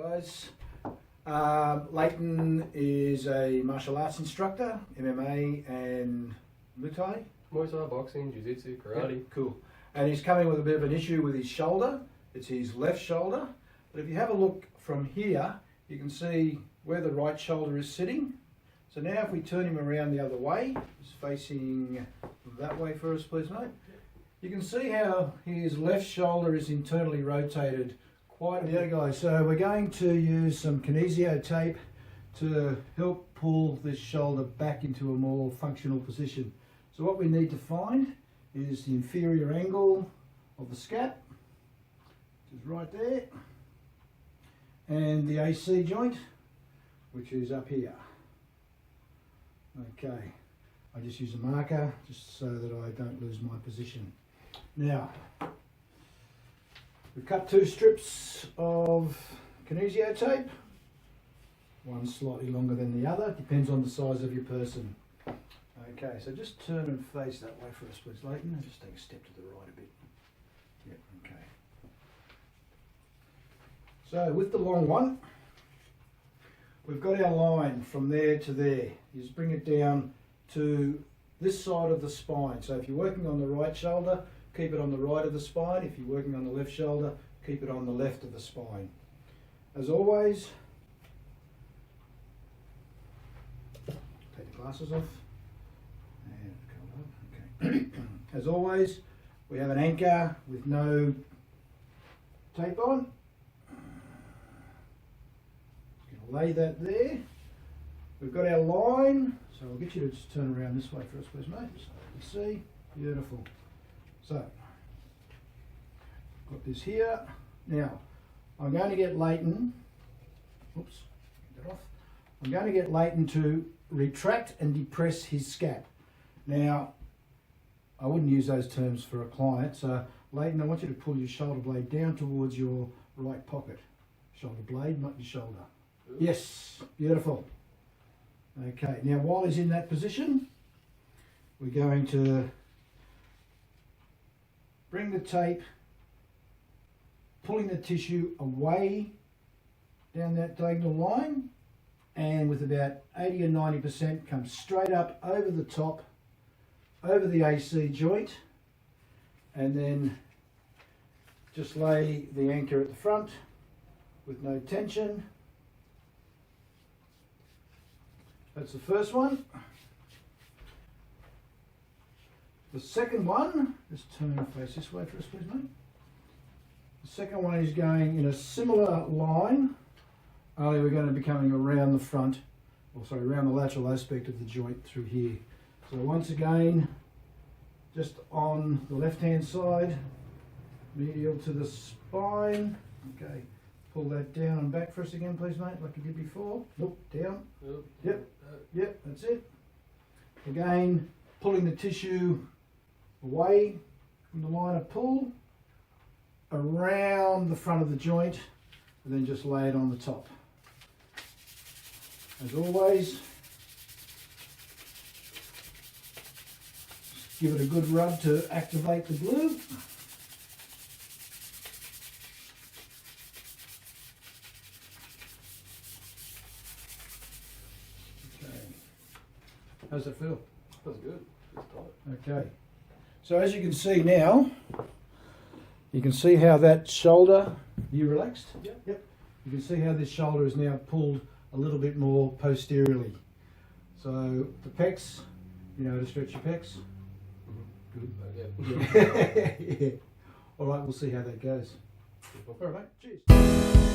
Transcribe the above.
guys. Leighton is a martial arts instructor, MMA and Muay Thai. Muay Thai, boxing, jiu-jitsu, karate. Yeah, cool. And he's coming with a bit of an issue with his shoulder. It's his left shoulder. But if you have a look from here, you can see where the right shoulder is sitting. So now if we turn him around the other way, he's facing that way for us, please, mate. You can see how his left shoulder is internally rotated quite a bit. Yeah, guys, so we're going to use some Kinesio tape to help pull this shoulder back into a more functional position. So what we need to find is the inferior angle of the scap, which is right there, and the AC joint, which is up here. Okay, I just use a marker just so that I don't lose my position. Now, we cut 2 strips of Kinesio tape, one slightly longer than the other, depends on the size of your person. Okay, so just turn and face that way for us, please, Leighton, and just take a step to the right a bit. Yep, okay. So with the long one, we've got our line from there to there. You just bring it down to this side of the spine. So if you're working on the right shoulder, keep it on the right of the spine. If you're working on the left shoulder, keep it on the left of the spine. As always, take the glasses off. And okay. As always, we have an anchor with no tape on. Just going to lay that there. We've got our line, so I'll get you to just turn around this way for us, please, mate. So you can see, beautiful. So, got this here. Now, I'm going to get Leighton, oops, get that off. I'm going to get Leighton to retract and depress his scap. Now, I wouldn't use those terms for a client, so Leighton, I want you to pull your shoulder blade down towards your right pocket. Shoulder blade, not your shoulder. Ooh. Yes, beautiful. Okay, now while he's in that position, we're going to bring the tape, pulling the tissue away down that diagonal line, and with about 80 or 90% come straight up over the top, over the AC joint, and then just lay the anchor at the front with no tension. That's the first one. The second one, just turn and face this way for us, please, mate. The second one is going in a similar line, only we're going to be coming around the front, or sorry, around the lateral aspect of the joint through here. So once again, just on the left-hand side, medial to the spine. Okay, pull that down and back for us again, please, mate, like you did before. Nope, down. Yep, yep, that's it. Again, pulling the tissue away from the line of pull, around the front of the joint, and then just lay it on the top. As always, give it a good rub to activate the glue. Okay. How's it feel? That's good. It's tight. Okay. So as you can see now, you can see how that shoulder, you relaxed? Yep. Yep. You can see how this shoulder is now pulled a little bit more posteriorly. So the pecs, you know how to stretch your pecs? Good. Yeah. Yeah. All right, we'll see how that goes. All right, mate. Cheers.